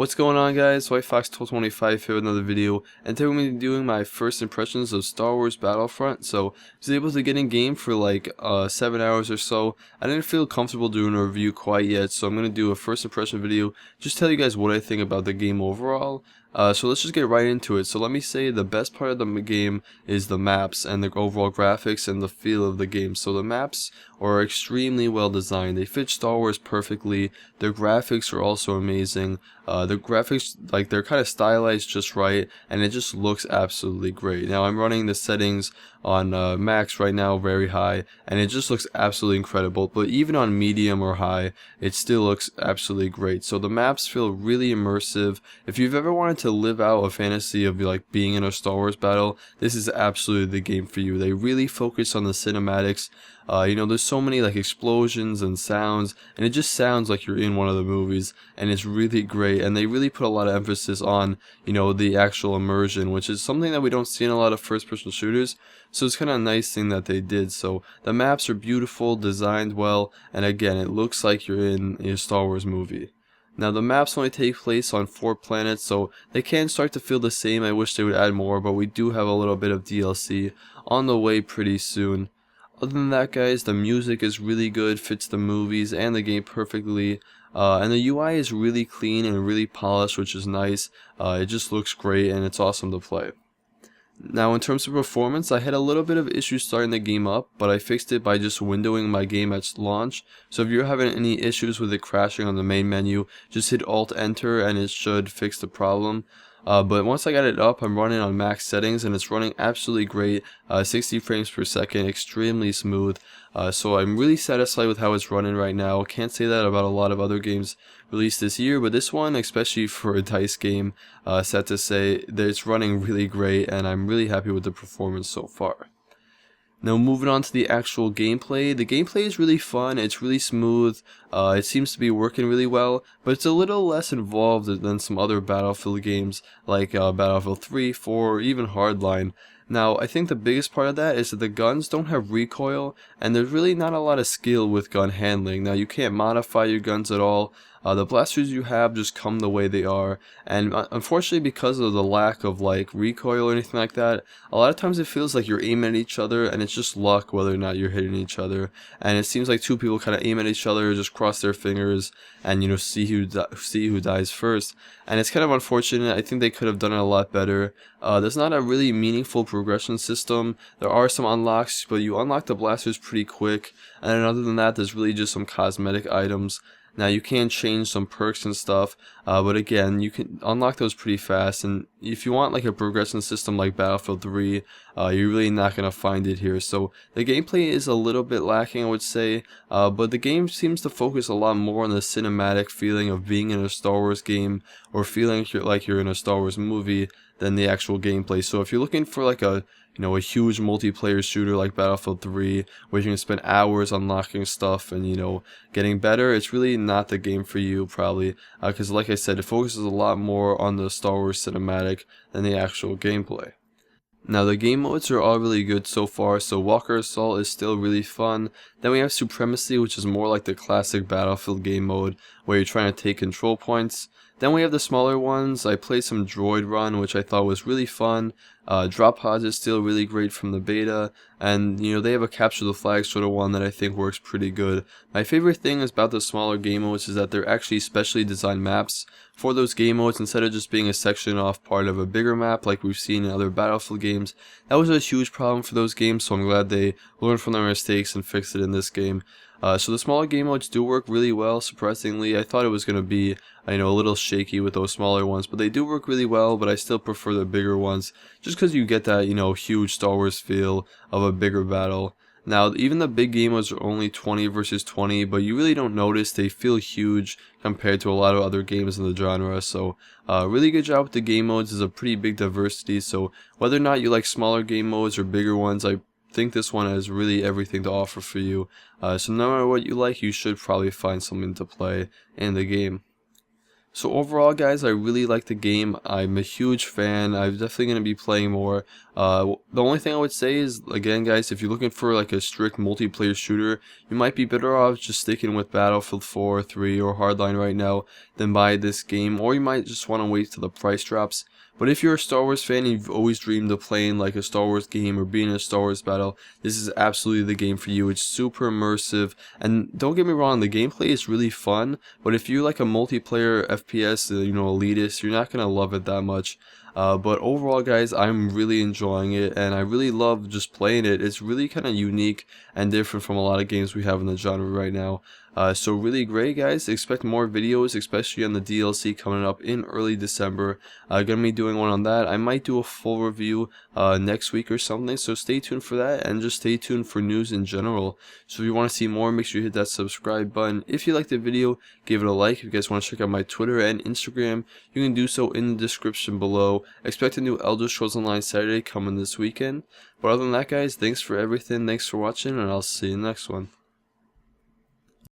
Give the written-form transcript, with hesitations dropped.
What's going on, guys? White Fox 1225 here with another video, and today we're going to be doing my first impressions of Star Wars Battlefront. So I was able to get in game for like 7 hours or so. I didn't feel comfortable doing a review quite yet, so I'm going to do a first impression video, just tell you guys what I think about the game overall. So let's just get right into it. So let me say the best part of the game is the maps and the overall graphics and the feel of the game. So the maps are extremely well designed. They fit Star Wars perfectly. Their graphics are also amazing. The graphics, like, they're kind of stylized just right, and it just looks absolutely great. Now I'm running the settings on max right now, very high, and it just looks absolutely incredible. But even on medium or high, it still looks absolutely great. So the maps feel really immersive. If you've ever wanted to live out a fantasy of like being in a Star Wars battle, this is absolutely the game for you. They really focus on the cinematics. There's so many like explosions and sounds, and it just sounds like you're in one of the movies, and it's really great. And they really put a lot of emphasis on, the actual immersion, which is something that we don't see in a lot of first-person shooters. So it's kind of a nice thing that they did. So the maps are beautiful, designed well, and again, it looks like you're in a Star Wars movie. Now the maps only take place on 4 planets, so they can start to feel the same. I wish they would add more, but we do have a little bit of DLC on the way pretty soon. Other than that, guys, the music is really good, fits the movies and the game perfectly, and the UI is really clean and really polished, which is nice. It just looks great and it's awesome to play. Now in terms of performance, I had a little bit of issues starting the game up, but I fixed it by just windowing my game at launch. So if you're having any issues with it crashing on the main menu, just hit Alt Enter and it should fix the problem. But once I got it up, I'm running on max settings and it's running absolutely great, 60 frames per second, extremely smooth. So I'm really satisfied with how it's running right now. Can't say that about a lot of other games released this year, but this one, especially for a DICE game, sad to say that it's running really great, and I'm really happy with the performance so far. Now moving on to the actual gameplay. The gameplay is really fun, it's really smooth, it seems to be working really well, but it's a little less involved than some other Battlefield games like Battlefield 3, 4, or even Hardline. Now I think the biggest part of that is that the guns don't have recoil, and there's really not a lot of skill with gun handling. Now you can't modify your guns at all. The blasters you have just come the way they are, and unfortunately, because of the lack of like recoil or anything like that, a lot of times it feels like you're aiming at each other and it's just luck whether or not you're hitting each other. And it seems like two people kind of aim at each other, just cross their fingers, and see who dies first. And it's kind of unfortunate. I think they could have done it a lot better. There's not a really meaningful progression system. There are some unlocks, but you unlock the blasters pretty quick, and then other than that, there's really just some cosmetic items. Now you can change some perks and stuff, but again, you can unlock those pretty fast, and if you want like a progression system like Battlefield 3, you're really not going to find it here. So the gameplay is a little bit lacking, I would say, but the game seems to focus a lot more on the cinematic feeling of being in a Star Wars game, or feeling like you're in a Star Wars movie, than the actual gameplay. So if you're looking for like a huge multiplayer shooter like Battlefield 3, where you can spend hours unlocking stuff and, getting better, it's really not the game for you, probably, because like I said, it focuses a lot more on the Star Wars cinematic than the actual gameplay. Now the game modes are all really good so far. So Walker Assault is still really fun. Then we have Supremacy, which is more like the classic Battlefield game mode, where you're trying to take control points. Then we have the smaller ones. I played some Droid Run, which I thought was really fun. Drop Pods is still really great from the beta, and they have a Capture the Flag sort of one that I think works pretty good. My favorite thing about the smaller game modes is that they're actually specially designed maps for those game modes, instead of just being a section off part of a bigger map like we've seen in other Battlefield games. That was a huge problem for those games, so I'm glad they learned from their mistakes and fixed it in this game. So the smaller game modes do work really well, surprisingly. I thought it was going to be, a little shaky with those smaller ones, but they do work really well, but I still prefer the bigger ones, just because you get that, huge Star Wars feel of a bigger battle. Now, even the big game modes are only 20 versus 20, but you really don't notice. They feel huge compared to a lot of other games in the genre, so really good job with the game modes. There's a pretty big diversity, so whether or not you like smaller game modes or bigger ones, I think this one has really everything to offer for you. So no matter what you like, you should probably find something to play in the game. So overall, guys, I really like the game. I'm a huge fan. I'm definitely going to be playing more. The only thing I would say is, again, guys, if you're looking for like a strict multiplayer shooter, you might be better off just sticking with Battlefield 4, 3, or Hardline right now than buy this game, or you might just want to wait till the price drops. But if you're a Star Wars fan and you've always dreamed of playing like a Star Wars game or being in a Star Wars battle, this is absolutely the game for you. It's super immersive, and don't get me wrong, the gameplay is really fun, but if you like a multiplayer FPS, elitist, you're not gonna love it that much. But overall, guys, I'm really enjoying it, and I really love just playing it. It's really kind of unique and different from a lot of games we have in the genre right now. So really great, guys. Expect more videos, especially on the DLC coming up in early December. Gonna be doing one on that. I might do a full review next week or something, so stay tuned for that, and just stay tuned for news in general. So if you want to see more, make sure you hit that subscribe button. If you liked the video, give it a like. If you guys want to check out my Twitter and Instagram, you can do so in the description below. Expect a new Elder Scrolls Online Saturday coming this weekend. But other than that, guys, thanks for everything. Thanks for watching, and I'll see you in the next one.